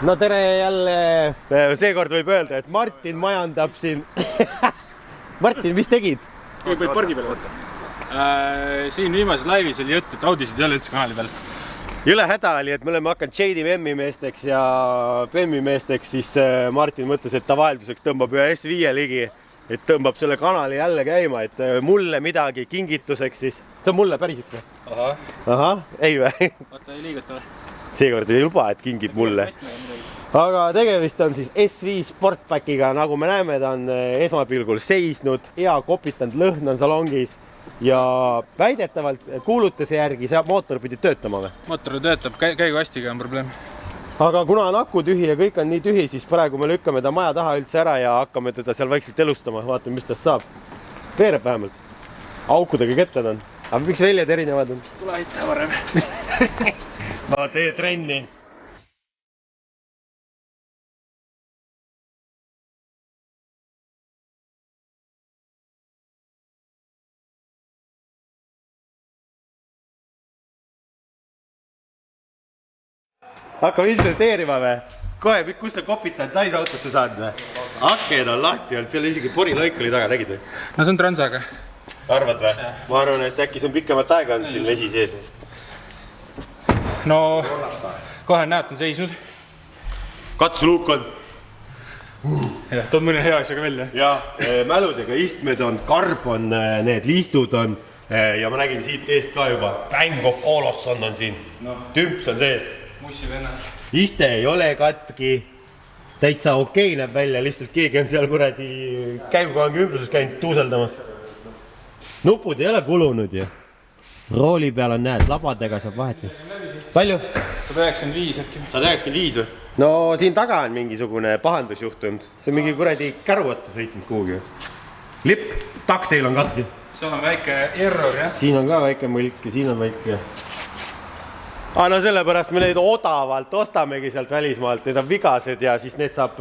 No tere jälle. Seekord võib öelda, et Martin majandab siin. Martin, mis tegid? Kõigepealt pargi peale võtta. Siin viimases laivis oli jutt, et audisid ei ole üldse kanali peal. Jõle häda oli, et me oleme hakanud JDM-i meesteks ja BEM-i meesteks, siis Martin mõtles, et ta vahelduseks tõmbab ühe S5 ligi, et tõmbab selle kanali jälle käima, et mulle midagi kingituseks siis. See on mulle päriseks või? Ahah, ei või? Vaata, ei liiguta või? Seekord ei luba, et kingib mulle. Aga tegemist on siis S5 Sportbackiga, nagu me näeme, ta on esmapilgul seisnud, hea kopitanud lõhn on salongis ja väidetavalt kuulutuse järgi see mootor pidi töötama või? Mootor töötab, käiguastiga on probleem. Aga kuna on aku tühi ja kõik on nii tühi, siis praegu me lükkame ta maja taha üldse ära ja hakkame teda seal vaikselt elustama. Vaatame, mis tast saab. Veereb vähemalt. Aukudega kettad on. Aga miks väljad erinevad on? Tule aita varem. Ma tee trenni. Hakkame insulteerima või? Kohe, kus ta kopitanud naisautosse saanud või? Aked on lahti olnud, seal isegi porilõik oli taga, nägid või? No see on transaga. Arvad või? Ma arvan, et äkki see on pikemat aega on siin vesi sees. No, kohe näed, on seisnud. Katsuluuk on. Jah, tood mõne hea asjaga välja. Ja mäludega istmed on, karb on, need liistud on. Ja ma nägin siit eest ka juba. Bang of Olosson on siin. Tümps on sees. Mussi venna. Iste ei ole katki. Täitsa okei näeb välja, lihtsalt keegi on seal kuradi käigukangi ümbruses käinud tuuseldamas. Nupud ei ole kulunud ju. Rooli peal on näed, labadega saab vaheti. Palju? 195 äkki. 195 või? No siin taga on mingisugune pahandus juhtunud. See on mingi kuradi käru otsa sõitnud kuhugi. Lipp, takteil on katki. Seal on väike error, jah? Siin on ka väike mõlk ja siin on väike. No sellepärast me neid odavalt ostamegi sealt välismaalt, need on vigased ja siis need saab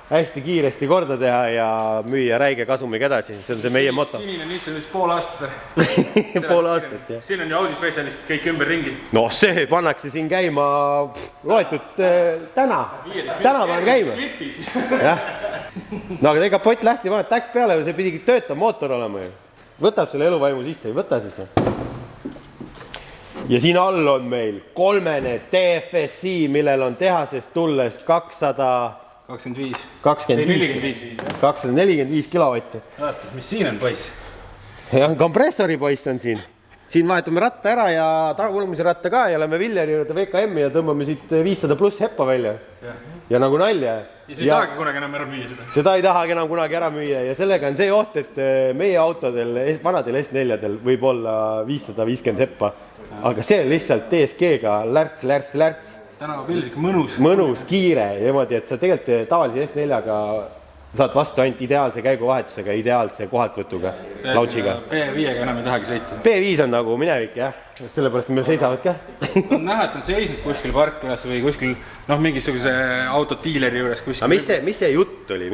hästi kiiresti korda teha ja müüa räige kasumiga edasi. See on see meie moto. Sinine Nissan vist pool aastat või? Pool aastat, jah. Siin on ju audispetsialistid kõik ümber ringi. No see pannakse siin käima loetud täna. Täna panen käima. No aga ega pott lähti vahet täkk peale või see pidigi töötav mootor olema ju. Võtab selle eluvaimu sisse, ei võta siis. Ja siin all on meil kolmene TFSI, millel on tehasest tulles 225 kilovatti. Vaata, mis siin on, poiss? Ja kompressori poiss on siin. Siin vahetame ratta ära ja tagakulumise ratta ka ja lähme Villeri juurde VKM-i ja tõmbame siit 500 pluss heppa välja. Ja nagu nalja. Ja see ei tahagi kunagi enam ära müüa seda. Seda ei tahagi enam kunagi ära müüa ja sellega on see oht, et meie autodel, vanadel S4-del võib olla 550 heppa. Aga see lihtsalt DSG-ga lärts. Tänava pilsik mõnus. Mõnus, kiire ja niimoodi, et sa tegelikult tavalise S4-ga saad vastu ainult ideaalse käiguvahetusega, ideaalse kohaltvõtuga, launchiga. P5-ga enam ei tahagi sõita. P5 on nagu minevik, jah. Sellepärast meil seisavad ka. On näha, et on seisnud kuskil parklas või kuskil mingisuguse autotiileri juures kuskil. Aga mis see jutt oli?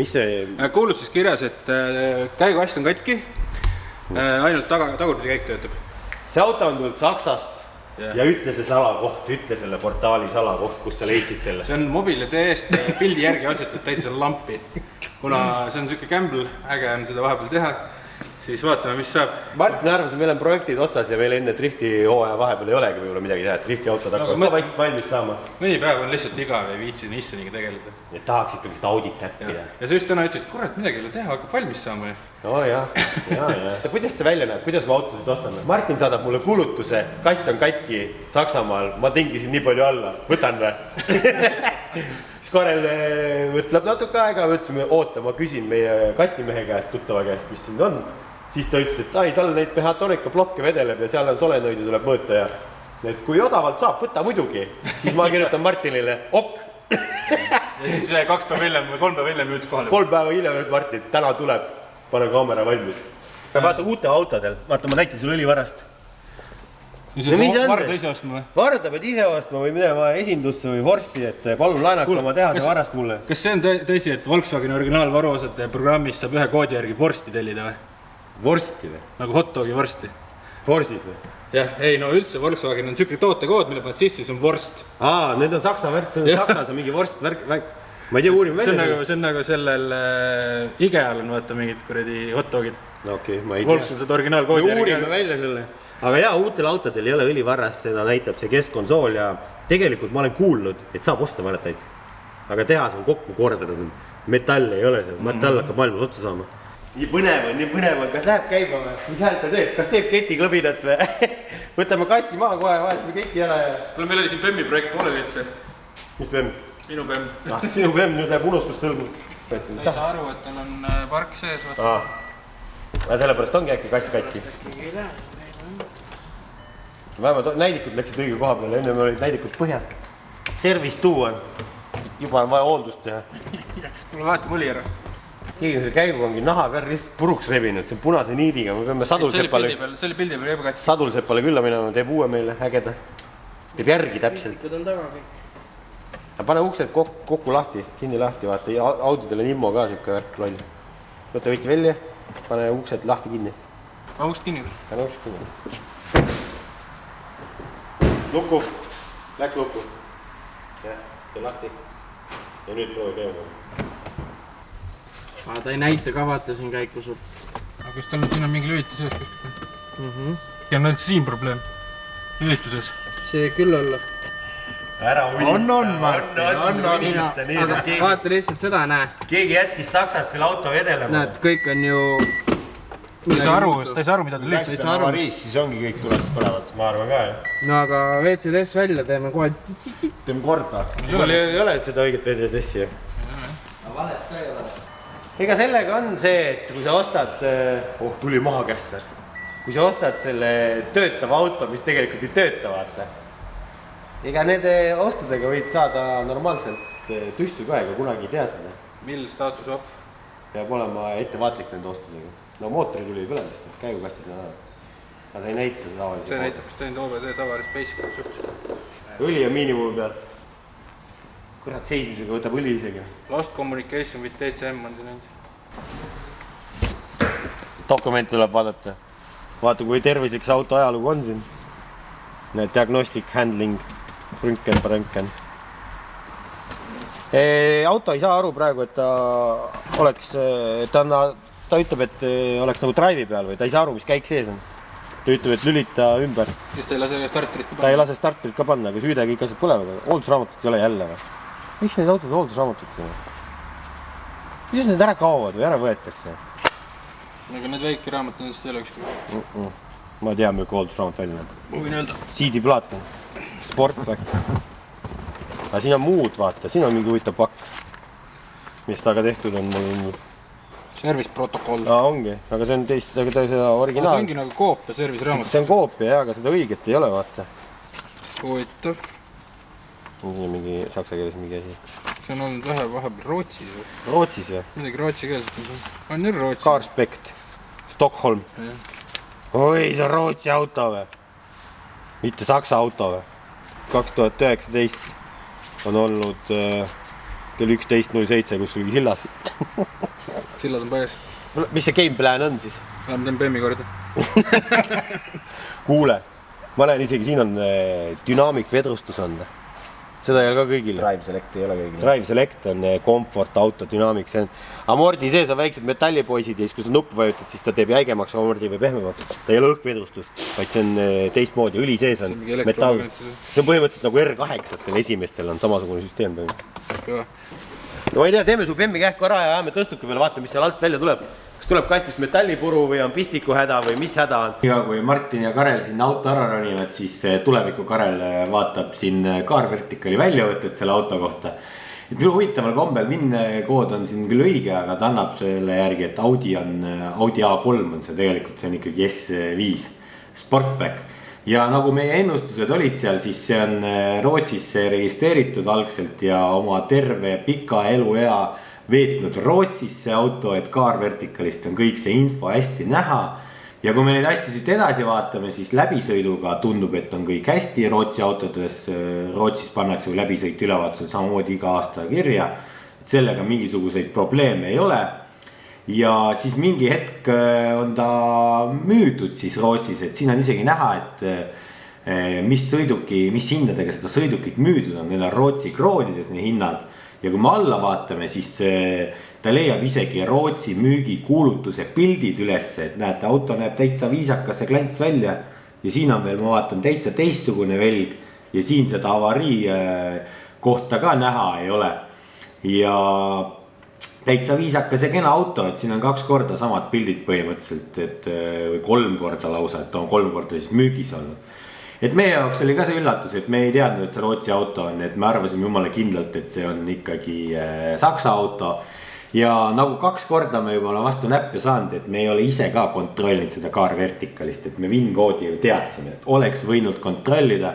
Kuulutuses kirjas, et käiguast on katki, ainult tagurpidi käik töötab. See auto on tulnud Saksast ja ütle see salakoht, ütle selle portaali salakoht, kus sa leidsid selle. See on mobiili.ee-st pildi järgi asetatud täitsa lampi. Kuna see on selline gamble, äge on seda vahepeal teha, siis vaatame, mis saab. Martin arvas, et meil on projektid otsas ja meil enne drifti hooaja vahepeal ei olegi võib-olla midagi teha, et drifti autod hakkavad ka vaikselt valmis saama. Mõni päev on lihtsalt igav ja viitsi Nissaniga tegeleda. Ja tahaks ikkagi seda audit täppida. Ja sa just täna ütlesid, et kurat, midagi ei ole teha, hakkab valmis saama. No jah. Kuidas see välja näeb, kuidas ma autosid ostame? Martin saadab mulle kuulutuse, kast on katki Saksamaal, ma tingisin nii palju alla, võtan või? Siis Karel võtleb natuke aega, võtsime oota, ma küsin meie kastimehe käest, tuttava käest, mis siin on. Siis ta ütles, et tal neid Pehatonika blokke vedeleb ja seal on solenoidi tuleb mõõta ja et kui odavalt saab, võta muidugi. Siis ma kirjutan Martinile, ok. Ja siis 2 päeva hiljem või 3 päeva hiljem jõudis kohale. 3 päeva hiljem jõudis Martin, täna tuleb, pane kaamera valmis. Vaata uute autodel, vaata ma näitan sulle õlivarast. Varda ise ostma või? Varda pead ise ostma või minema esindusse või Forssi, et palun laenake oma tehase varast mulle. Kas see on tõsi, et Volkswageni originaalvaruosade programmis saab ühe koodi järgi vorsti tellida või? Vorsti või? Nagu hot dogi vorsti. Forsis või? jah, ei no üldse Volkswagen on niisugune tootekood, mille paned sisse, see on vorst. Need on saksa värk, see on Saksas on mingi vorst värk. Ma ei tea, uurime välja. See on nagu sellel IGEA-l on vaata mingid kuradi hotdogid. No okei, ma ei tea. Volks on seda originaalkoodi. Me uurime välja selle. Aga jaa, uutel autodel ei ole õlivarrast, seda näitab see keskkonsool ja tegelikult ma olen kuulnud, et saab osta varrataid. Aga tehas on kokku kordatud. Metall ei ole seal, metall hakkab maailmas otsa saama. Nii põnev on. Kas läheb käima või? Mis häält ta teeb? Kas teeb ketiklõbinat või? Võtame kasti maha kohe, vahetame keti ära ja... Kuule, meil oli siin PEM-i projekt pooleli üldse. Mis PEM? Minu PEM. Sinu PEM nüüd läheb unustussõlmu. Ei saa aru, et tal on park sees. Aga sellepärast ongi äkki kast katki. Vähemalt näidikud läksid õige koha peale, enne me olid näidikud põhjas. Servis tuua. Juba on vaja hooldust teha. Kuule, vaata mõli ära. Keegi on selle käigu ongi naha ka lihtsalt puruks rebinud, see on punase niidiga, me peame sadulseppale... See oli pildi peal juba katsi. Sadulseppale külla minema, teeb uue meile, ägeda. Teeb järgi täpselt. On taga kõik. Pane uksed kokku lahti, kinni lahti, vaata, Audidel on immo ka siuke värk loll. Võta võiti välja, pane uksed lahti kinni. Ma uks kinni. Pane uks kinni. Lukku, läks lukku. Jah, tee lahti. Ja nüüd proovi teema. Ta ei näita ka vaata siin käiku sul. Aga kas tal on siin mingi lülitus sees kuskil? Ja on ainult siin probleem. Lülituses. See küll olla. Ära unista. On unista. Aga vaata lihtsalt seda, näe. Keegi jättis Saksas selle auto vedelema. Näed, kõik on ju... Ta ei saa aru, mida ta lülitus. Läks avariis, siis ongi kõik tulevad põlevad. Ma arvan ka, jah. No aga VCDS välja teeme kohe. Teeme korda. Mul ei ole seda õiget VCDS-i. Valet ka ei ole. Ega sellega on see, et kui sa ostad... tuli maha kässar. Kui sa ostad selle töötava auto, mis tegelikult ei tööta, vaata. Ega nende ostudega võid saada normaalselt tüssu ka, ega kunagi ei tea seda. Mill status off? Peab olema ettevaatlik nende ostudega. No mootori tuli põlemist, käigukastid on ära. Aga see ei näita tavalise. See näitab, kus teinud OBD tavalist basic suht. Õli on miinimumi peal. Kurat, seismisega võtab õli isegi. Lost communication with TCM on siin ainult. Dokumenti tuleb vaadata. Vaata, kui tervislik see auto ajalugu on siin. Need diagnostic, handling, rünken. Auto ei saa aru praegu, et ta oleks, ta ütleb, et oleks nagu drive'i peal või ta ei saa aru, mis käik sees on. Ta ütleb, et lülita ümber. Siis ta ei lase starterit ka panna. Ta ei lase starterit ka panna, aga süüde kõik asjad põlevad. Hooldusraamatut ei ole jälle või? Miks need autod hooldusraamatut ei ole? Mis need ära kaovad või ära võetakse? Aga need väike raamat nendest ei ole ükski. Ma tean, milline hooldusraamat välja näeb. Ma võin öelda. CD-plaat on. Sportback. Aga siin on muud, vaata. Siin on mingi huvitav pakk. Mis taga tehtud on mul... Service protokoll. Ongi, aga see on teist, aga ta seda originaal. See ongi nagu koopia service raamatust. See on koopia, jah, aga seda õiget ei ole, vaata. Huvitav. Mingi saksa keeles mingi asi. See on olnud vahepeal Rootsis või? Rootsis või? Midagi Rootsi keelest on ju Rootsi. Carspect. Stockholm. Oi, see on Rootsi auto või? Mitte saksa auto või? 2019 on olnud kell 11.07 kuskil sillas. Sillad on pajas. Mis see game plan on siis? Ma teen PEM-i korda. Kuule, ma näen isegi siin on dynamic vedrustus on. Seda ei ole ka kõigile. Drive Select ei ole kõigile. Drive Select on comfort auto dynamic. See on amordi sees on väiksed metallipoisid ja siis kui sa nuppu vajutad, siis ta teeb jäigemaks amordi või pehmemaks. Ta ei ole õhkvedrustus, vaid see on teistmoodi. Õli sees on metall. See on põhimõtteliselt nagu R8-tel esimestel on samasugune süsteem. No ma ei tea, teeme su PEM-i kähku ära ja ajame tõstuki peale, vaata, mis seal alt välja tuleb. Kas tuleb kastist metallipuru või on pistiku häda või mis häda on? Ja kui Martin ja Karel siin auto ära ronivad, siis tuleviku Karel vaatab siin Car Verticali väljavõtet selle auto kohta. Et minu huvitaval kombel VIN-kood on siin küll õige, aga ta annab selle järgi, et Audi A3 on see tegelikult, see on ikkagi S5 Sportback. Ja nagu meie ennustused olid seal, siis see on Rootsisse registreeritud algselt ja oma terve pika eluea veetnud Rootsis see auto, et Car Verticalist on kõik see info hästi näha. Ja kui me neid asju siit edasi vaatame, siis läbisõiduga tundub, et on kõik hästi Rootsi autodes. Rootsis pannakse läbisõit ülevaatusel samamoodi iga aasta kirja. Et sellega mingisuguseid probleeme ei ole. ja siis mingi hetk on ta müüdud siis Rootsis, et siin on isegi näha, et mis hindadega seda sõidukit müüdud on, need on Rootsi kroonides need hinnad. Ja kui me alla vaatame, siis ta leiab isegi Rootsi müügikuulutuse pildid üles, et näete, auto näeb täitsa viisakas ja klants välja. Ja siin on veel, ma vaatan, täitsa teistsugune velg ja siin seda avarii kohta ka näha ei ole. Ja täitsa viisakas ja kena auto, et siin on 2 korda samad pildid põhimõtteliselt, või 3 korda lausa, et on 3 korda siis müügis olnud. Et meie jaoks oli ka see üllatus, et me ei teadnud, et see Rootsi auto on, et me arvasime jumala kindlalt, et see on ikkagi Saksa auto. Ja nagu 2 korda me juba vastu näppe saanud, et me ei ole ise ka kontrollinud seda Car Verticalist, et me VIN-koodi ju teadsime, et oleks võinud kontrollida,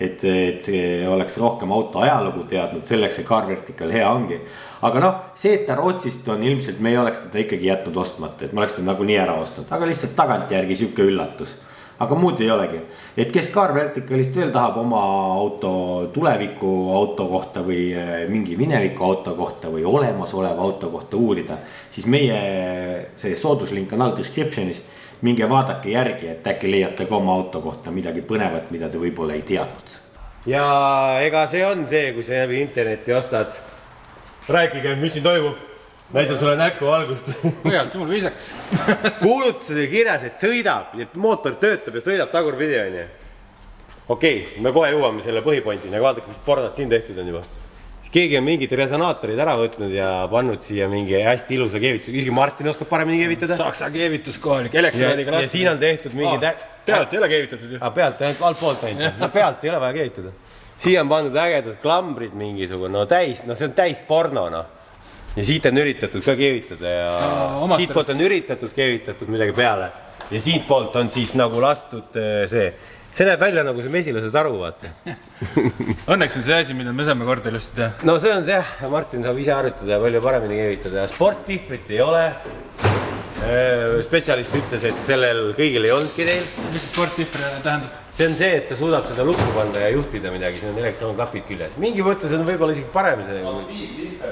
et see oleks rohkem auto ajalugu teadnud, selleks see Car Vertical hea ongi. Aga noh, see, et ta Rootsist on ilmselt, me ei oleks teda ikkagi jätnud ostmata, et me oleks teda nagu nii ära ostnud, aga lihtsalt tagantjärgi siuke üllatus. Aga muud ei olegi, et kes Car Verticalist veel tahab oma auto tuleviku auto kohta või mingi mineviku auto kohta või olemasoleva auto kohta uurida, siis meie see sooduslink on all descriptionis, minge vaadake järgi, et äkki leiate ka oma auto kohta midagi põnevat, mida te võib-olla ei teadnud. Ja ega see on see, kui sa läbi interneti ostad, rääkige, mis siin toimub. Näitan sulle näkku algust. Põhjalt, jumal viisaks. Kuulutuses oli kirjas, et sõidab, et mootor töötab ja sõidab tagurpidi on ju. Okei, me kohe jõuame selle põhipointi, nagu vaadake, mis pornad siin tehtud on juba. Keegi on mingid resonaatorid ära võtnud ja pannud siia mingi hästi ilusa keevitus. Isegi Martin oskab paremini keevitada. Saksa keevitus kohalik, elektrooniga ja siin on tehtud mingi... Pealt ei ole keevitatud ju. Pealt, alt poolt ainult. Pealt ei ole vaja keevitada. Siia on pandud ägedad klambrid mingisugune, no see on täis porno, noh. Ja siit on üritatud ka keevitada ja siit poolt on üritatud keevitatud midagi peale. Ja siit poolt on siis nagu lastud see. See näeb välja nagu see mesilased aru, vaata. Õnneks on see asi, mida me saame korda ilusti teha. No see on see, Martin saab ise harjutada ja palju paremini keevitada. Sporttifrit ei ole. Spetsialist ütles, et sellel kõigil ei olnudki teil. Mis see sporttifri tähendab? See on see, et ta suudab seda lukku panda ja juhtida midagi, siin on elektronklapid küljes. Mingi mõttes on võib-olla isegi parem see.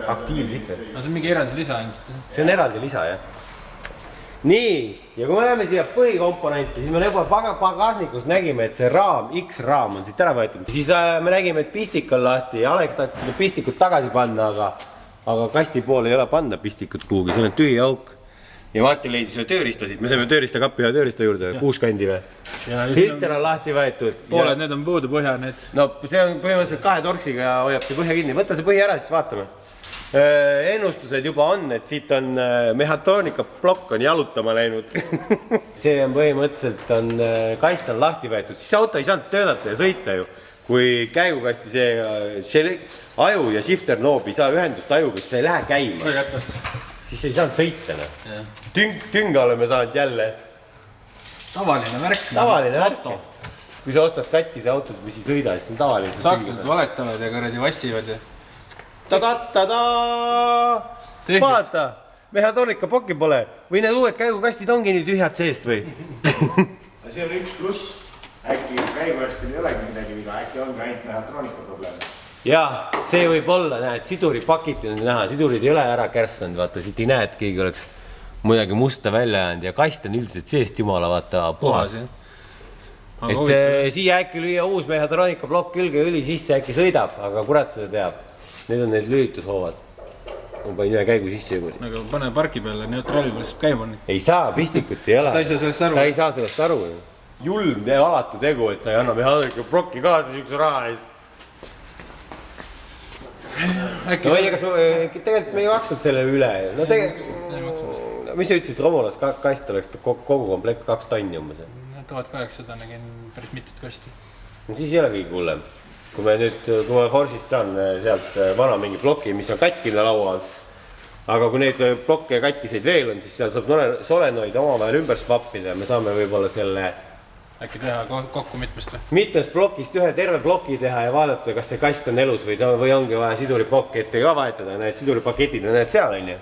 Aktiivdiffer. No see on mingi eraldi lisa ilmselt. See on eraldi lisa, jah. Nii, ja kui me läheme siia põhikomponenti, siis me juba pagasnikus nägime, et see raam, X-raam on siit ära võetud. Siis me nägime, et pistik on lahti ja Alex tahtis seda pistikut tagasi panna, aga kasti pool ei ole panna pistikut kuhugi, see on tühi auk. Ja Martin leidis ühe tööristasid, me saime tööristakappi ühe tööriista juurde, 6 kandi või. Filter on lahti võetud. Pooled need on puudu põhja need. No see on põhimõtteliselt 2 torksiga hoiab see põhja kinni. Võta see põhi ära, siis vaatame. Ennustused juba on, et siit on mehhatroonika plokk on jalutama läinud. See on põhimõtteliselt on kast on lahti võetud. Siis auto ei saanud töötada ja sõita ju. Kui käigukasti see aju ja shifter noob ei saa ühendust ajuga, siis ta ei lähe käima. Siis ei saanud sõita. Tünga oleme saanud jälle. Tavaline värk. Tavaline värk. Kui sa ostad katkise autos, mis ei sõida, siis on tavaline. Sakslased valetavad ja kuradi vassivad ja... Vaata, mehhatroonika pokki pole. Või need uued käigukastid ongi nii tühjad seest või? See on üks pluss. Äkki käigukastil ei olegi midagi viga, äkki ongi ainult mehhatroonika probleem. Jaa, see võib olla, näed, siduripakiti on näha, sidurid ei ole ära kärstanud, vaata, siit ei näe, et keegi oleks midagi musta välja jäänud ja kast on üldiselt seest jumala, vaata, puhas. Et siia äkki lüüa uus mehhatroonika plokk külge õli sisse äkki sõidab, aga kurat seda teab. Need on need lülitushoovad. Ma panin ühe käigu sisse juba. Aga pane parki peale, neutraalil lihtsalt käima. Ei saa, pistikut ei ole. Ta ei saa sellest aru. Ta ei saa sellest aru. Julm ja alatu tegu, et ta ei anna mehhatroonika plokki kaasa niisuguse raha eest. No ei, kas tegelikult me ei maksnud selle üle. No tegelikult, mis sa ütlesid, Romulas kast oleks kogu komplekt 2 tonni umbes? 1800 nägin päris mitut kasti. No siis ei ole kõige hullem. Kui ma Forsist saan sealt vana mingi ploki, mis on katkine laua all. Aga kui neid plokke ja katkiseid veel on, siis seal saab solenoid omavahel ümber swappida ja me saame võib-olla selle... Äkki teha kokku mitmest või? Mitmest plokist ühe terve ploki teha ja vaadata, kas see kast on elus või ongi vaja siduripakette ka vahetada. Need siduripaketid on need seal, on ju.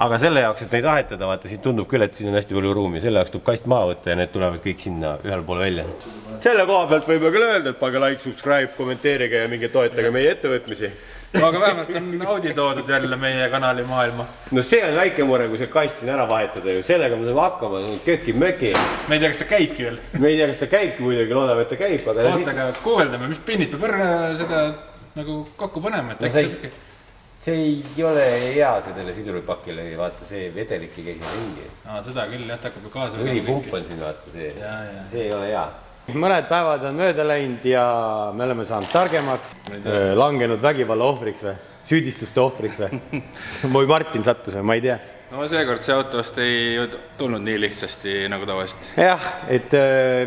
Aga selle jaoks, et neid vahetada, vaata, siin tundub küll, et siin on hästi palju ruumi. Selle jaoks tuleb kast maha võtta ja need tulevad kõik sinna ühel poole välja. Selle koha pealt võime küll öelda, et pange like, subscribe, kommenteerige ja minge toetage meie ettevõtmisi. aga vähemalt on Audi toodud jälle meie kanali maailma. No see on väike mure, kui see kast siin ära vahetada ju. Sellega me saame hakkama, köki-möki. Me ei tea, kas ta käibki veel. Me ei tea, kas ta käibki muidugi, loodame, et ta käib. Aga kuuveldame, mis pinnid peab seda nagu kokku panema. See ei ole hea sellele siduripakile, vaata see vedelik ei käi ringi. Seda küll, jah, hakkab kaasa. Õlipump on siin, vaata see. See ei ole hea. Mõned päevad on mööda läinud ja me oleme saanud targemaks, langenud vägivalla ohvriks või, süüdistuste ohvriks või. Või Martin sattus või, ma ei tea. No seekord see auto vast ei tulnud nii lihtsasti nagu tavaliselt. Jah, et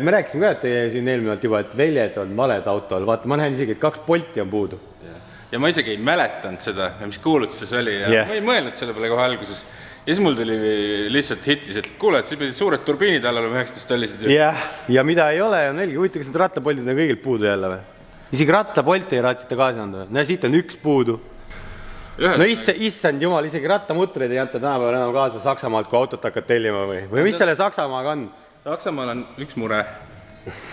me rääkisime ka, et siin eelmine juba, et väljed on valed autol. Vaata, ma näen isegi, et 2 polti on puudu. Ja ma isegi ei mäletanud seda, mis kuulutuses oli ja ma ei mõelnud selle peale kohe alguses. Ja siis mul tuli lihtsalt hittis, et kuule, et sa pidid suured turbiinid alla olema 19 ollisid ju. Ja mida ei ole, on helgi, huvitav, kas need rattapoldid on kõigilt puudu jälle või? Isegi rattapolti ei raatsita kaasa anda või? No siit on 1 puudu. No issand jumal, isegi rattamutreid ei anta tänapäeval enam kaasa Saksamaalt, kui autot hakkad tellima või? Või mis selle Saksamaaga on? Saksamaal on 1 mure.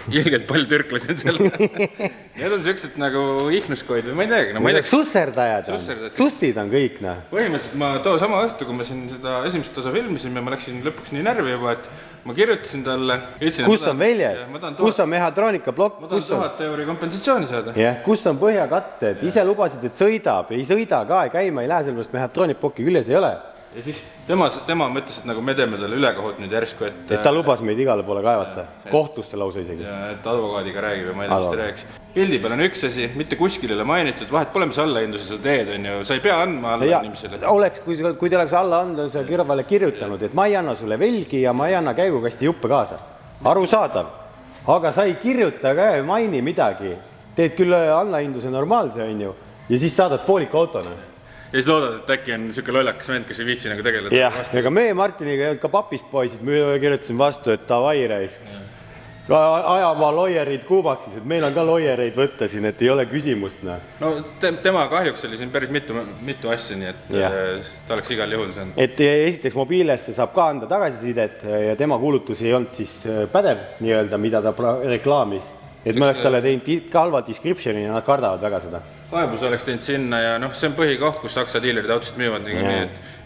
Ilgelt palju türklasi on seal. Need on sellised nagu ihnuskoid või ma ei teagi. Susserdajad on. Sussid on kõik. Põhimõtteliselt ma too sama õhtu, kui ma siin seda esimest osa filmisin ja ma läksin lõpuks nii närvi juba, et ma kirjutasin talle. Kus on väljed? Kus on mehhatroonika plokk? Ma tahan 1000 euri kompensatsiooni saada. Kus on põhjakatted? Ise lubasid, et sõidab. Ei sõida ka, käima ei lähe, sellepärast mehhatroonipokki küljes ei ole. Ja siis tema mõtles, et nagu me teeme talle ülekohut nüüd järsku, et ta lubas meid igale poole kaevata, kohtusse lausa isegi. Ja et advokaadiga räägib ja ma ei tea, mis ta rääks. Pildi peal on üks asi, mitte kuskil ei ole mainitud, vahet pole, mis allahinduse sa teed, on ju, sa ei pea andma alla inimesele. Oleks, kui te oleks alla anda, sa kõrvale kirjutanud, et ma ei anna sulle velgi ja ma ei anna käigukasti juppe kaasa. Arusaadav. Aga sa ei kirjuta ka, maini midagi. Teed küll allahinduse normaalse, on ju, ja siis saadad pooliku autona. Ja siis loodad, et äkki on niisugune lollakas vend, kes ei viitsi nagu tegeleda. Jah, ega me Martiniga ei olnud ka papist poisid, me kirjutasin vastu, et davai reis. Ajama loierid kuumaks siis, et meil on ka loiereid võtta siin, et ei ole küsimust. No tema kahjuks oli siin päris mitu asja, nii et ta oleks igal juhul saanud. Et esiteks mobiilesse saab ka anda tagasisidet ja tema kuulutus ei olnud siis pädev, nii-öelda, mida ta reklaamis. Et me oleks talle teinud ka halva descriptioni ja nad kardavad väga seda. Kaebus oleks teinud sinna ja see on põhikoht, kus Saksa diilerid autosid müüvad nii,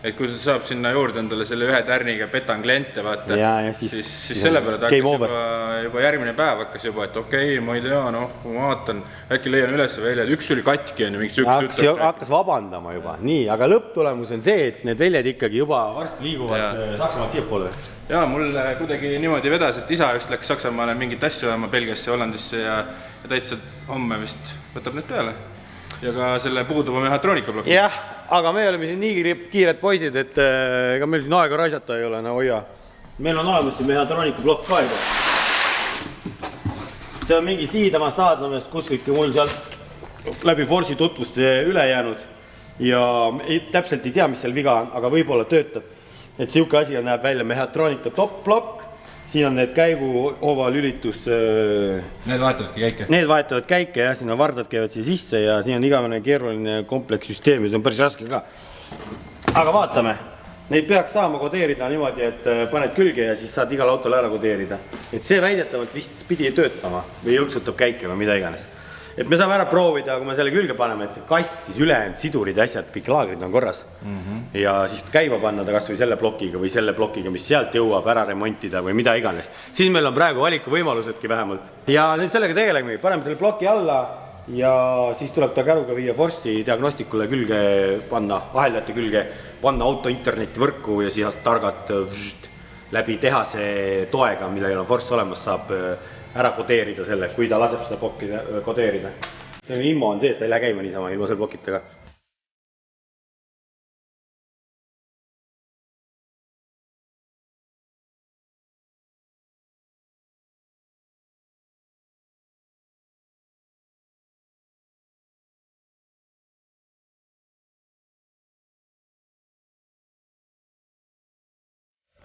et kui ta saab sinna juurde endale selle ühe tärniga petan kliente, vaata, siis selle peale ta hakkas juba järgmine päev hakkas juba, et okei, ma ei tea, kui ma vaatan, äkki leian üles väljad, üks oli katki ja mingis üks hakkas vabandama juba, nii, aga lõpptulemus on see, et need väljad ikkagi juba varsti liiguvad Saksamaalt siiapoole. Jaa, mul kuidagi niimoodi vedas, et isa just läks Saksamaale mingit asju ajama Belgiasse, Hollandisse ja täitsa homme vist võtab need peale. Ja ka selle puuduva mehhatroonika bloki. Jah, aga me oleme siin nii kiired poisid, et ega meil siin aega raisata ei ole, hoia. Meil on olemas siin mehhatroonika blokk ka juba. See on mingist Hiidamast naadlamast kuskiltki mul sealt läbi Forsi tutvuste üle jäänud ja täpselt ei tea, mis seal viga on, aga võib-olla töötab. Et siuke asi näeb välja mehhatroonika top blokk, siin on need käiguhova lülitus. Need vahetavadki käike? Need vahetavad käike ja siin on vardad käivad siia sisse ja siin on igavene keeruline komplekssüsteem ja see on päris raske ka. Aga vaatame, neid peaks saama kodeerida niimoodi, et paned külge ja siis saad igal autol ära kodeerida. Et see väidetavalt vist pidi töötama või jõnksutab käike või mida iganes. Et me saame ära proovida, kui me selle külge paneme, et see kast, siis ülejäänud sidurid ja asjad, kõik laagrid on korras. Ja siis käima panna ta kas või selle plokiga, mis sealt jõuab ära remontida või mida iganes. Siis meil on praegu valiku võimalusedki vähemalt. Ja nüüd sellega tegeleme, paneme selle ploki alla ja siis tuleb ta käruga viia Forsti diagnostikule külge panna, aheldate külge, panna auto interneti võrku ja siis targad läbi tehase toega, millel on Force olemas, saab ära kodeerida selle, kui ta laseb seda plokki kodeerida. Immo on see, et ta ei lähe käima niisama ilma selle plokitega.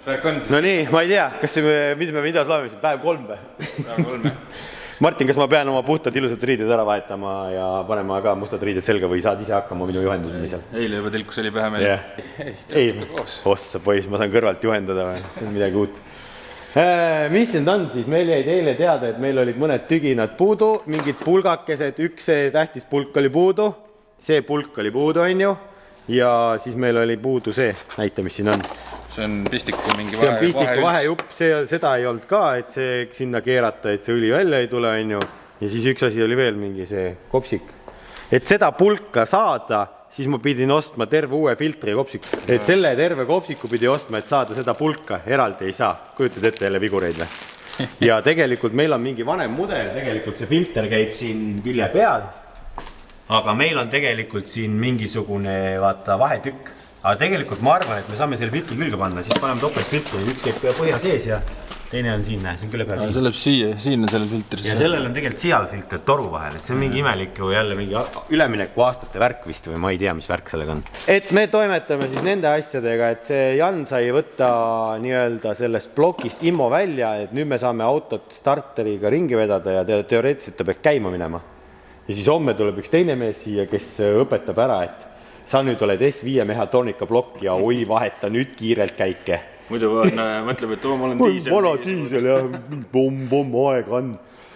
No nii, ma ei tea, kas me videos loeme siin päev 3 või? Päev 3. Martin, kas ma pean oma puhtad ilusad riided ära vahetama ja panema ka mustad riided selga või saad ise hakkama minu juhendusmisel? Eile juba tilkus oli pähe meil. Ei, ossa poiss, ma saan kõrvalt juhendada või? See on midagi uut. Mis nüüd on siis? Meil jäid eile teada, et meil olid mõned tüginad puudu, mingid pulgakesed, üks tähtis pulk oli puudu. see pulk oli puudu, on ju. Ja siis meil oli puudu see, näita, mis siin on. See on pistiku mingi see on pistiku vahejupp, seda ei olnud ka, et see sinna keerata, et see õli välja ei tule, on ju. Ja siis üks asi oli veel mingi see kopsik. Et seda pulka saada, siis ma pidin ostma terve uue filtri ja kopsiku. Et selle terve kopsiku pidi ostma, et saada seda pulka, eraldi ei saa. Kujutad ette jälle vigureid või? Ja tegelikult meil on mingi vanem mudel, tegelikult see filter käib siin külje peal. Aga meil on tegelikult siin mingisugune vahetükk. Aga tegelikult ma arvan, et me saame selle filtri külge panna, siis paneme topeltfiltri, üks käib põhja sees ja teine on siin, see on külje peal siin. See läheb siin on sellel filtris. Ja sellel on tegelikult seal filter toru vahel, et see on mingi imelik ju jälle mingi ülemineku aastate värk vist või ma ei tea, mis värk sellega on. Et me toimetame siis nende asjadega, et see Jan sai võtta nii-öelda sellest blokist immo välja, et nüüd me saame autot starteriga ringi vedada ja teoreetiliselt ta peab käima minema. Ja siis homme tuleb üks teine mees siia, kes õpetab ära, et sa nüüd oled S5 mehhatroonika blokk ja oi, vaheta nüüd kiirelt käike. Muidu mõtleb, et ma olen diisel. Vana diisel ja pomm, aeg on.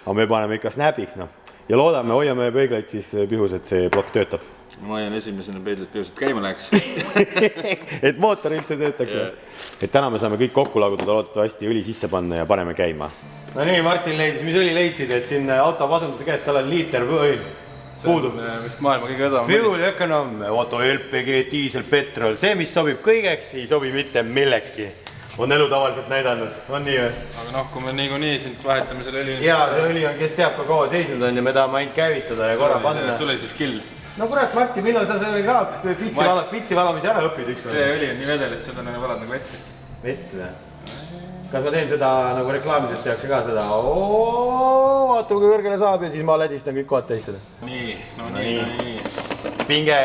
Aga me paneme ikka snäbiks, noh. Ja loodame, hoiame peegleid siis pihus, et see blokk töötab. Ma hoian esimesena peegleid pihus, et käima läheks. Et mootor üldse töötaks. Et täna me saame kõik kokku lagutada, loodetavasti õli sisse panna ja paneme käima. No nii, Martin leidis, mis õli leidsid, et siin autopasunduse käed, tal on liiter õli. Puudub. Vist maailma kõige õdavam. Fuel economy, auto LPG, diisel, petrol, see, mis sobib kõigeks, ei sobi mitte millekski. On elu tavaliselt näidanud, on nii või? Aga noh, kui me niikuinii sind vahetame selle õli... Jaa, see õli on, kes teab, kui kaua seisnud on ja me tahame ainult käivitada ja korra panna. Sul oli siis kill. No kurat, Martin, millal sa selle ka pitsi valamise ära õpid ükskord? See õli on nii vedel, et seda valad nagu vett. Vett või? Kas ma teen seda nagu reklaamidest tehakse ka seda? Vaata, kui kõrgele saab ja siis ma lädistan kõik kohad täis seda. Nii, no nii. Pinge,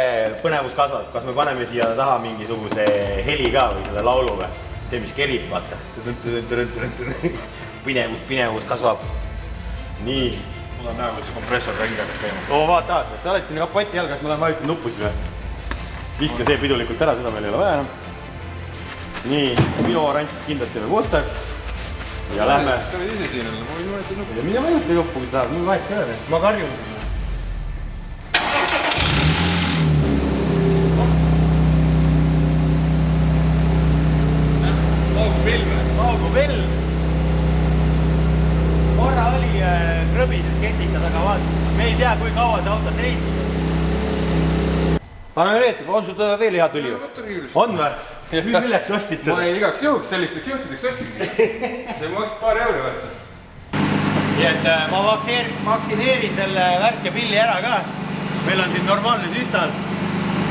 põnevus kasvab. Kas me paneme siia taha mingisuguse heli ka või seda laulu või? See, mis kerib, vaata. Pinevus kasvab. Nii. Mul on näha, kui see kompressor ringi hakkab käima. Vaata, sa oled siin kapoti all, kas ma olen vajutanud nuppu siis või? Viska see pidulikult ära, seda meil ei ole vaja enam. Nii, minu orantsid kindlalt teeme puhtaks. Ja lähme. Sa olid ise siin, ma võin vahetada nuppu. Ja mina vajuta nuppu, kui tahab, mul vahet kõne. Ma karjun. Laugu pilv. Korra oli krõbises ketika taga vaata. Me ei tea, kui kaua see auto seisis. Anna üleetab, on sul veel hea tüli? On või? Milleks ostsid seda? Ma igaks juhuks sellisteks juhtideks ostsidki. See maksab paar euri võtta. Nii et ma vaktsineerin selle värske pilli ära ka. Meil on siin normaalne süstal.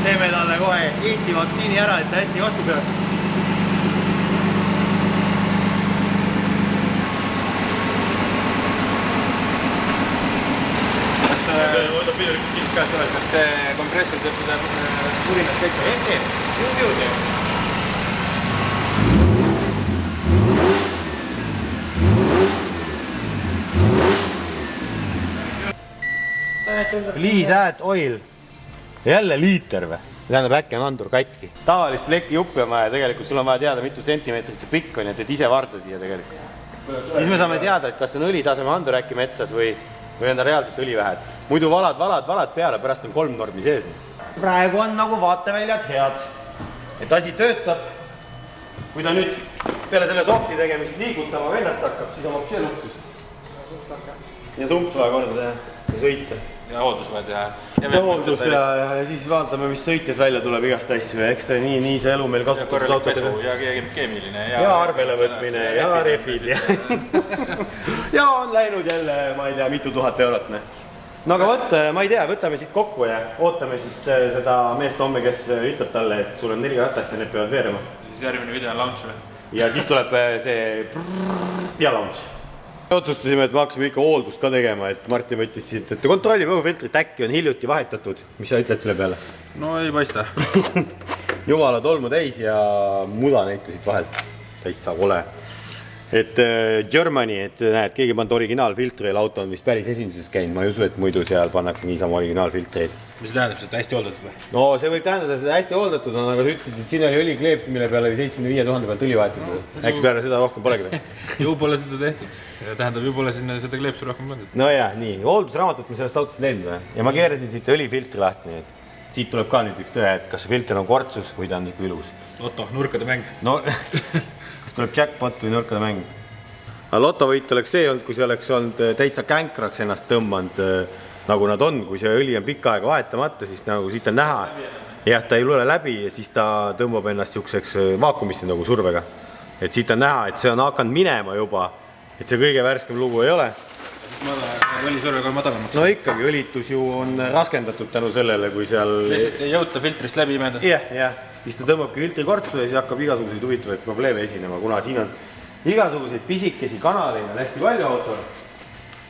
Teeme talle kohe Eesti vaktsiini ära, et ta hästi vastu peaks. Kas see kompressor teeb seda urinast kõik? Jõud. Liisääd oil. Jälle liiter või? Tähendab, äkki on andur katki. Tavalist pleki juppi on vaja, tegelikult sul on vaja teada, mitu sentimeetrit see pikk on ja teed ise varda siia tegelikult. Siis me saame teada, et kas on õlitaseme andur äkki metsas või on ta reaalselt õlivähed. Muidu valad peale, pärast on 3 normi sees. Praegu on nagu vaateväljad head. Et asi töötab. Kui ta nüüd peale selle sohti tegemist liigutama vennast hakkab, siis on see luksus. Ja sumps vaja korda teha ja sõita. Ja hooldus vaja teha. Ja hooldus ja siis vaatame, mis sõites välja tuleb igast asju. Eks ta nii see elu meil kasutab. Ja korralik pesu ja keemiline. Ja arvele võtmine ja refid. Ja on läinud jälle, ma ei tea, mitu tuhat eurot. No aga võt, ma ei tea, võtame siit kokku ja ootame siis seda meest homme, kes ütleb talle, et sul on 4 ratast ja need peavad veerema. Siis järgmine video on launch või? Ja siis tuleb see ja launch. Otsustasime, et me hakkasime ikka hooldust ka tegema, et Martin võttis siit, et kontrolli õhufiltrit äkki on hiljuti vahetatud. Mis sa ütled selle peale? No ei paista. Jumala tolmu täis ja muda näitasid vahelt. Täitsa ole. Et Germany, et näed, keegi pannud originaalfiltri ja auto on vist päris esinduses käinud. Ma ei usu, et muidu seal pannakse niisama originaalfiltreid. Mis see tähendab, seda hästi hooldatud või? No see võib tähendada, seda hästi hooldatud on, aga sa ütlesid, et siin oli õlikleeps, mille peale oli 75 000 pealt õli vahetud. Äkki peale seda rohkem polegi või? Ju pole seda tehtud. Tähendab, ju pole sinna seda kleepsu rohkem pandud. No jah, nii. Hooldusraamatut me sellest autost leidnud või? Ja ma keerasin siit õlifiltri lahti nüüd. siit tuleb ka nüüd üks tõe, et kas see filter on kortsus või ta on ikka ilus. Loto, nurkade mäng. No, kas tuleb jackpot või nurkade mäng? Lotovõit oleks see olnud, kui see oleks olnud täitsa känkraks ennast tõmbanud, nagu nad on, kui see õli on pikka aega vahetamata, siis nagu siit on näha. Jah, ta ei lule läbi ja siis ta tõmbab ennast siukseks vaakumisse nagu survega. Et siit on näha, et see on hakanud minema juba, et see kõige värskem lugu ei ole. Õlisurve kohe madalamaks. No ikkagi, õlitus ju on raskendatud tänu sellele, kui seal... Lihtsalt ei jõuta filtrist läbi imeda. Jah. Siis ta tõmbabki filtri kortsu ja siis hakkab igasuguseid huvitavaid probleeme esinema, kuna siin on igasuguseid pisikesi kanaleid on hästi palju autol.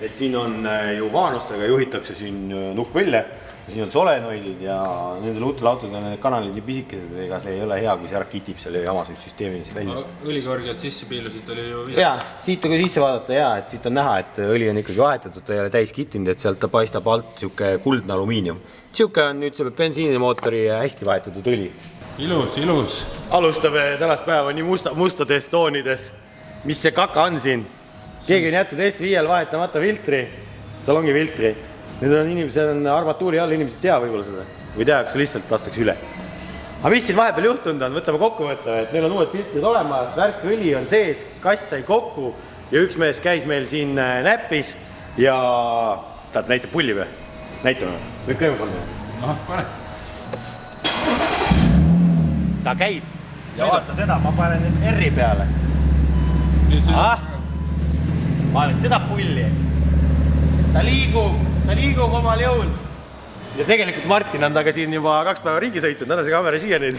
Et siin on ju vaanustega juhitakse siin nukkvõlle, siin on solenoidid ja nendel uutel autodel on need kanalid nii pisikesed, ega see ei ole hea, kui see ära kitib selle jamasüsteemini välja. Õlikorgialt sisse piilusid oli ju visaks. Jaa, siit kui sisse vaadata et siit on näha, et õli on ikkagi vahetatud, ta ei ole täis kittinud, et sealt ta paistab alt siuke kuldne alumiinium. Siuke on nüüd see bensiinimootori hästi vahetatud õli. Ilus. Alustame tänast päeva nii mustades toonides. Mis see kaka on siin? Keegi on jätnud S5-l vahetamata filtri, salongi filtri. Need on inimesed, on armatuuri all, inimesed tea võib-olla seda. Või tea, kas lihtsalt lastakse üle. Aga mis siin vahepeal juhtunud on? Võtame kokku võtta, et meil on uued filtrid olemas, värske õli on sees, kast sai kokku ja üks mees käis meil siin näppis ja ta näitab pulli või? Näitame. Võib käima panna? Pane. Ta käib. Ja vaata seda, ma panen nüüd R-i peale. Ma olen seda pulli. Ta liigub omal jõul. Ja tegelikult Martin on taga siin juba 2 päeva ringi sõitnud, anna see kaamera siia nüüd.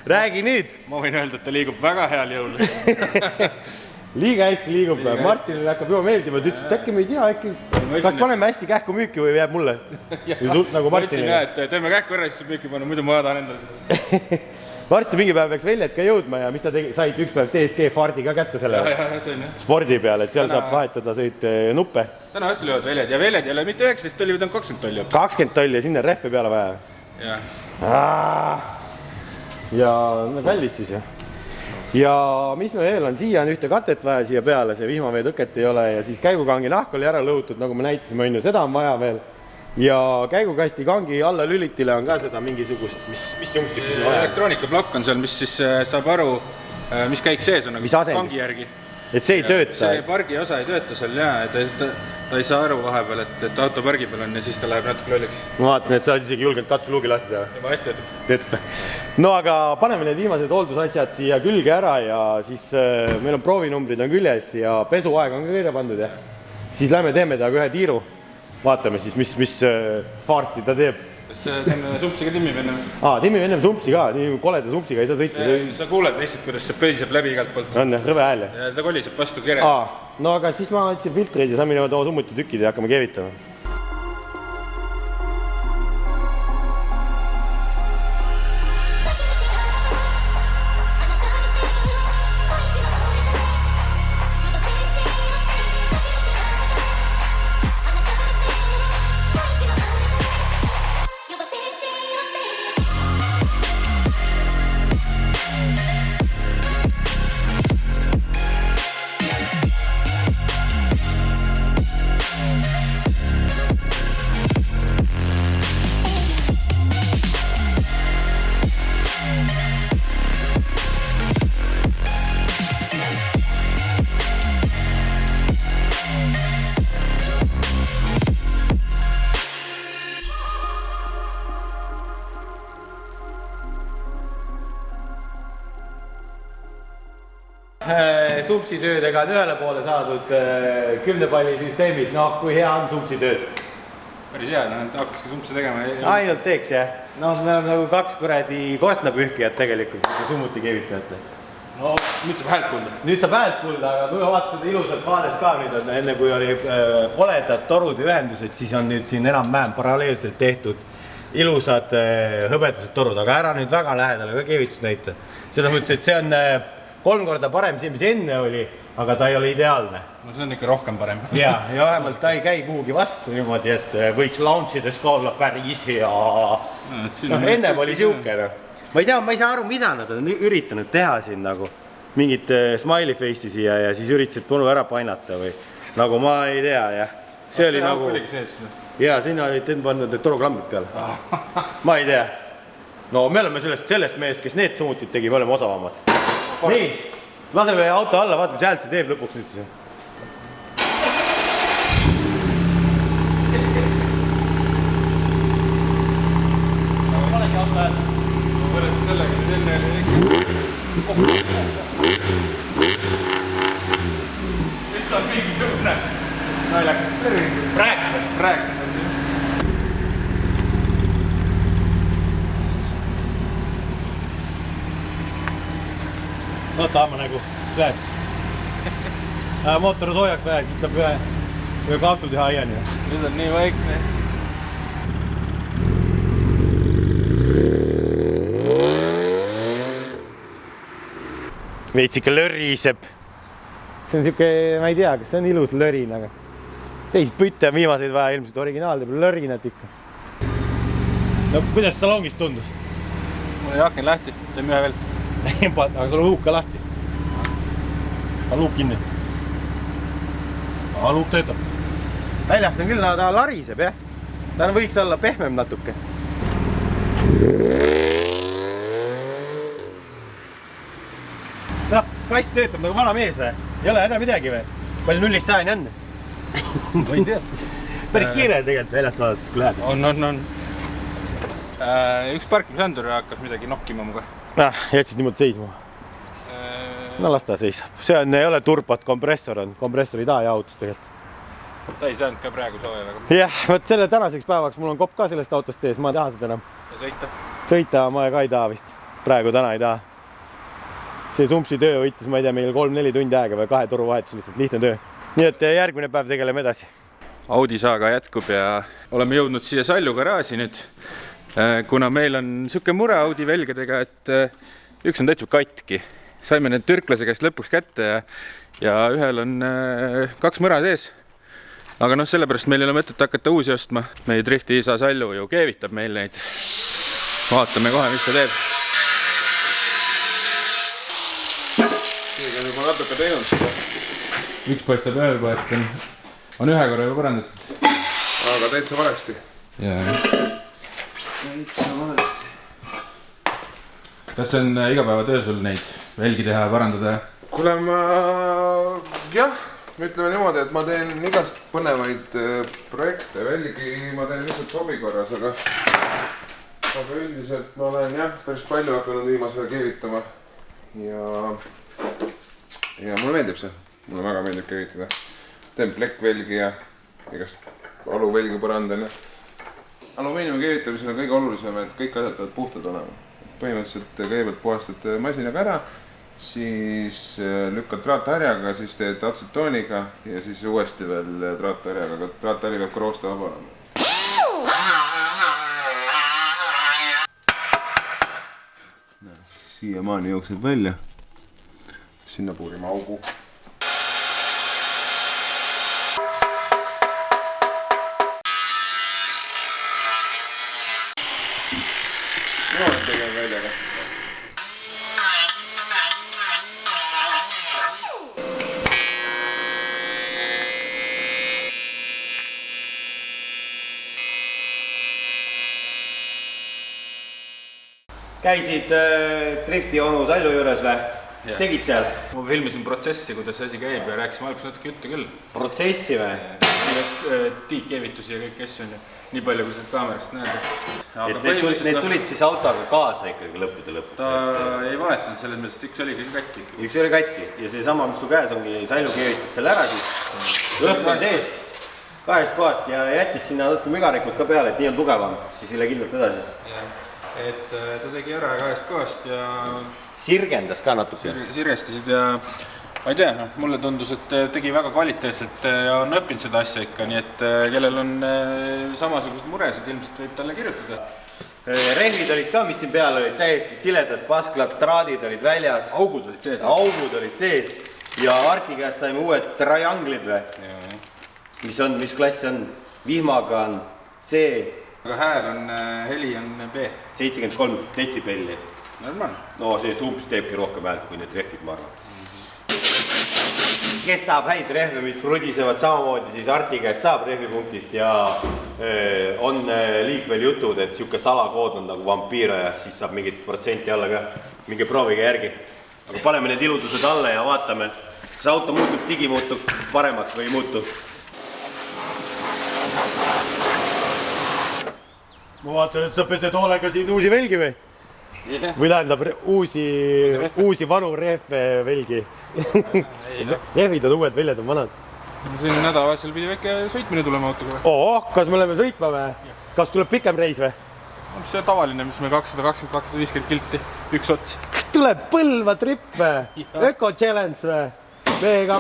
Räägi nüüd. Ma võin öelda, et ta liigub väga heal jõul. Liiga hästi liigub. Martinile hakkab juba meeldima, ta ütles, et äkki me ei tea, äkki kas paneme hästi kähku müüki või jääb mulle? Ma ütlesin jah, et teeme kähku ära, siis müüki panna, muidu ma tahan endale. Varsti mingi päev peaks välja, et ka jõudma ja mis ta tegi, said üks päev DSG fardi ka kätte selle spordi peale, et seal saab vahetada sõid nuppe. Täna õhtul jõuad väljad ja väljad ei ole mitte 19 tolli, vaid on 20 tolli. 20 tolli ja sinna rehve peale vaja. Ja nad kallid siis jah. Ja mis me veel on, siia on ühte katet vaja siia peale, see vihmavee tõket ei ole ja siis käigukangi nahk oli ära lõhutud, nagu me näitasime, seda on vaja veel. Ja käigukasti kangi alla lülitile on ka seda mingisugust, mis jõumstükki siin vaja? Elektroonikaplokk on seal, mis siis saab aru, mis käik sees on, nagu kangi järgi. Et see ei tööta? See pargi osa ei tööta seal ja ta ei saa aru vahepeal, et auto pargi peal on ja siis ta läheb natuke lolliks. Ma vaatan, et sa oled isegi julgelt katsuluugi lahti teha. Juba hästi töötab. No aga paneme need viimased hooldusasjad siia külge ära ja siis meil on proovinumbrid on küljes ja pesuaeg on ka kirja pandud ja siis lähme teeme ta ühe tiiru. Vaatame siis, mis faarti ta teeb. Kas teeme sumpsiga timmi vennem? Timmi vennem sumpsi ka, nii koleda sumpsiga ei saa sõita. Sa kuuled lihtsalt, kuidas see pöiseb läbi igalt poolt. On rõve hääl. Ja ta koliseb vastu kere. No aga siis ma ütlesin filtreid ja saame too summuti tükid ja hakkame keevitama. Sumpsitöödega on ühele poole saadud 10 palli süsteemis, kui hea on sumpsitööd? Päris hea, hakkaski sumpsi tegema. Ainult teeks jah? Me oleme nagu 2 kuradi korstnapühkijad tegelikult, summuti keevitajad. No nüüd saab häält kuulda. Nüüd saab häält kuulda, aga tule vaata seda ilusat vaadet ka nüüd on, enne kui oli koledad torud ja ühendused, siis on nüüd siin enam-vähem paralleelselt tehtud ilusad hõbedased torud, aga ära nüüd väga lähedale ka keevitust näita. Seda mõttes, et see on 3 korda parem siin, mis enne oli, aga ta ei ole ideaalne. No see on ikka rohkem parem. Ja vähemalt ta ei käi kuhugi vastu niimoodi, et võiks launchides ka olla päris hea. Ennem oli siukene. Ma ei tea, ma ei saa aru, mida nad on üritanud teha siin nagu mingit smiley face'i siia ja siis üritasid punu ära painata või nagu ma ei tea, jah. See oli nagu... ja sinna olid pannud need toruklambrid peale. Ma ei tea. No me oleme sellest meest, kes need summutid tegi, me oleme osavamad. Nii, laseme auto alla, vaata, mis häält see teeb lõpuks nüüd siis. Aga panegi auto häält. Võrredes sellega, mis enne oli nüüd on mingisugune naljakas. Rääks või? Rääksin. Võta amma nagu, läheb. Mootor soojaks vähe, siis saab ühe kapsu teha aiani. Nüüd on nii vaikne. Veits ikka löriseb. See on siuke, ma ei tea, kas see on ilus lörin, aga teisi pütte on viimaseid vaja ilmselt originaalde peal lörinat ikka. No kuidas salongist tundus? Mul ei aken lahti, teeme ühe veel. Aga sul on luuk ka lahti. Aga luuk kinni. Aga luuk töötab. Väljast on küll, ta lariseb, jah. Ta võiks olla pehmem natuke. Noh, kast töötab nagu vana mees või? Ei ole häda midagi või? Palju 0-100 on? Ma ei tea. Päris kiire tegelikult väljast vaadates, kui läheb. On. Üks parkimisandur hakkas midagi nokkima muga. Jätsid niimoodi seisma. No las ta seisab. See ei ole turpat, kompressor on. Kompressor ei taha jahutus tegelikult. Ta ei saanud ka praegu sooja väga. Jah, võt selle tänaseks päevaks mul on kopp ka sellest autost ees, ma ei taha seda enam. Ja sõita? Sõita ma ka ei taha vist. Praegu täna ei taha. See sumpsi töö võitis, ma ei tea, meil 3-4 tundi aega või 2 toru vahetus lihtsalt lihtne töö. Nii et järgmine päev tegeleme edasi. Audi saaga jätkub ja oleme jõudnud siia Salju garaaži nüüd. Kuna meil on siuke mure Audi velgedega, et üks on täitsa katki. Saime need türklase käest lõpuks kätte ja ühel on 2 mõra sees. Aga noh, sellepärast meil ei ole mõtet hakata uusi ostma. Meie drifti isa Salju ju keevitab meil neid. Vaatame kohe, mis ta teeb. Keegi on juba natuke teinud seda. Üks paistab ühe juba, et on ühe korra juba parandatud. Aga täitsa valesti. Jaa. Täitsa valesti. Kas on igapäevatöö sul neid velgi teha ja parandada? Kuule, jah, ütleme niimoodi, et ma teen igast põnevaid projekte. Velgi ma teen lihtsalt sobi korras, aga üldiselt ma olen jah, päris palju hakanud viimasel keevitama. Ja mulle meeldib see. Mulle väga meeldib keevitada. Teen plekkvelgi ja igast aluvelgi parandan. Alumiiniumi keevitamisel on kõige olulisem, et kõik asjad peavad puhtad olema. Põhimõtteliselt kõigepealt puhastad masinaga ära, siis lükkad traatharjaga, siis teed atsetooniga ja siis uuesti veel traatharjaga, aga traathari peab koroosta vaba olema. Siiamaani jookseb välja. Sinna puurime augu. Nood tegema väljaga. Käisid drifti onu Salju juures või? Mis tegid seal? Ma filmisin protsessi, kuidas asi käib ja rääkisime alguses natuke juttu küll. Protsessi või? Igast tiitkeevitusi ja kõik asju on ju. Nii palju, kui seda kaamerast näed. Need tulid siis autoga kaasa ikkagi lõppude lõpuks? Ta ei valetanud selles mõttes, et üks oli kõik katki. Üks oli katki ja see sama, mis su käes ongi, Salju keevitas selle ära siis. Õhk on sees 2 kohast ja jättis sinna natuke mügarikut ka peale, et nii on tugevam, siis ei lähe kindlalt edasi. Et ta tegi ära 2 kohast ja sirgendas ka natuke. Sirgestasid ja ma ei tea, mulle tundus, et tegi väga kvaliteetselt ja on õppinud seda asja ikka, nii et kellel on samasugused muresid, ilmselt võib talle kirjutada. Rehvid olid ka, mis siin peal olid, täiesti siledad, pasklad, traadid olid väljas. Augud olid sees. Augud olid sees ja Arti käest saime uued trianglid või? Mis klass on? Vihmaga on C. Aga hääl on, heli on B. 73 detsibelli. Normaal. No see sumps teebki rohkem häält kui need rehvid, ma arvan. kes tahab häid rehve, mis krudisevad samamoodi, siis Arti käest saab rehvipunktist ja on liikvel jutud, et siuke salakood on nagu vampiira ja siis saab mingit protsenti alla ka. Minge proovige järgi. Aga paneme need iludused alla ja vaatame, kas auto muutub, digi muutub paremaks või ei muutu. Ma vaatan, et sa pesed hoolega siin uusi velgi või? Yeah. Või tähendab uusi vanu rehve velgi. Rehvid on uued, väljad on vanad. Siin nädalavahetusel pidi väike sõitmine tulema autoga. Kas me oleme sõitma või? Kas tuleb pikem reis või? See tavaline, mis me 220-250 kilti, üks ots. Kas tuleb Põlva trip või? Öko challenge või?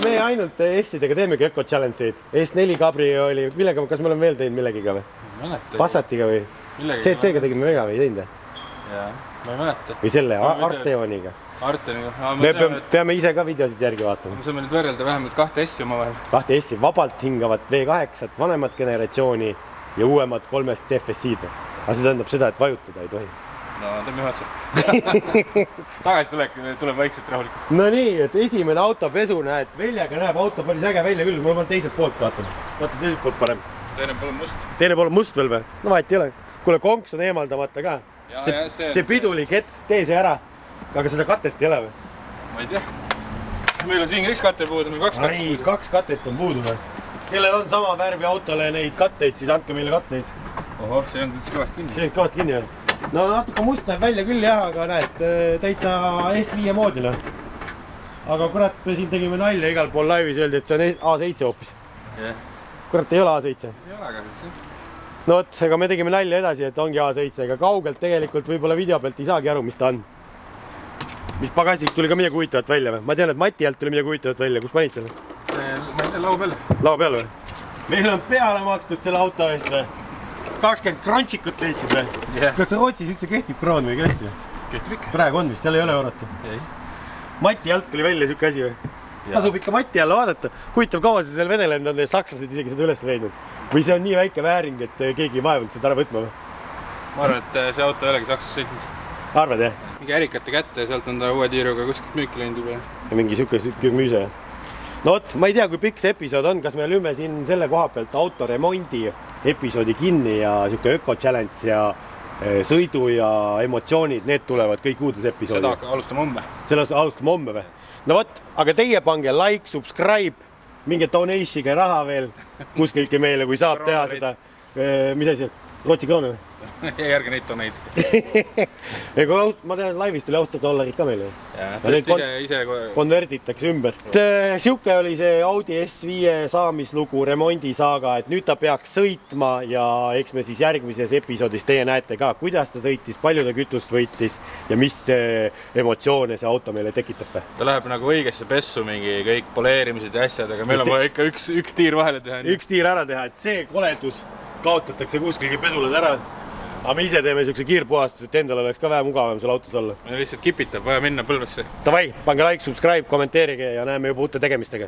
Me ainult S-idega teemegi öko challenge'id. S4 Cabri oli, millega, kas me oleme veel teinud millegiga või? Passatiga või? CC-ga tegime väga või ei teinud või? Jaa, ma ei mäleta. Või selle Arteoniga? Arteoniga. Me peame ise ka videosid järgi vaatama. Me saame nüüd võrrelda vähemalt 2 S-i oma vahel. 2 S-i, vabalt hingavat V8, vanemat generatsiooni ja uuemad 3 DFSI-d. Aga see tähendab seda, et vajutada ei tohi. No, teeme juhatuse. Tagasi tuleb vaikselt rahulikult. No nii, et esimene autopesu, näed, väljaga näeb auto päris äge välja küll. Mul on teiselt poolt vaatama. Vaata teiselt poolt parem. Teine pool on must. Teine pool on must veel või? No vahet ei ole. Kuule, konks on eemaldamata ka. See pidulik hetk, tee see ära. Aga seda katet ei ole või? Ma ei tea. Meil on siin üks kate puudu, meil 2 katet. Ai, 2 katet on puudu või? Kellel on sama värvi autole neid katteid, siis andke meile katteid. Ohoh, see on kõvasti kinni. See on kõvasti kinni või? No natuke must näeb välja küll jah, aga näed, täitsa S5 moodina. Aga kurat, me siin tegime nalja igal pool laivis, öeldi, et see on A7 hoopis. Kurat, ei ole A7. Ei ole kahjuks. No vot, ega me tegime nalja edasi, et ongi A7, ega kaugelt tegelikult võib-olla video pealt ei saagi aru, mis ta on. Mis pagastik tuli ka midagi huvitavat välja või? Ma tean, et Mati alt tuli midagi huvitavat välja, kus panid selle? Ma ei tea, lau peal. Lau peal või? Meil on peale makstud selle auto eest või? 20 krantsikut leidsid või? Kas see Rootsis üldse kehtib kroon või ei kehti? Kehtib ikka. Praegu on vist, seal ei ole eurot. Mati alt tuli välja siuke asi või? Tasub ikka Mati alla vaadata. Huvitav, kaua see seal venelend on, sakslased isegi seda üles leidnud. Või see on nii väike vääring, et keegi ei vaevunud seda ära võtma või? Ma arvan, et see auto ei olegi Saksas sõitnud. Arvad jah? Mingi ärikate kätte ja sealt on ta uue tiiruga kuskilt müüki läinud juba. Ja mingi siuke müüse. No vot, ma ei tea, kui pikk see episood on, kas me lümme siin selle koha pealt autoremondi episoodi kinni ja siuke öko challenge ja sõidu ja emotsioonid, need tulevad kõik uudes episoodid. Seda alustame homme. Sellest alustame homme või? No vot, aga teie pange like, subscribe, minge donation'ige raha veel kuskilgi meile, kui saab teha seda. Mis asi? Rootsi kroone või? Ei järgi neid doneid. Ma tean, laivis tuli austada dollarid ka meile. Ise konverditakse ümber. Siuke oli see Audi S5 saamislugu remondisaaga, et nüüd ta peaks sõitma ja eks me siis järgmises episoodis teie näete ka, kuidas ta sõitis, palju ta kütust võitis ja mis emotsioone see auto meile tekitab. Ta läheb nagu õigesse pessu mingi kõik poleerimised ja asjad, aga meil on vaja ikka üks tiir vahele teha. Üks tiir ära teha, et see koledus kaotatakse kuskilgi pesulas ära. Aga me ise teeme siukse kiirpuhastus, et endal oleks ka vähe mugavam seal autos olla. Meil lihtsalt kipitab, vaja minna Põlvasse. Davai, pange like, subscribe, kommenteerige ja näeme juba uute tegemistega.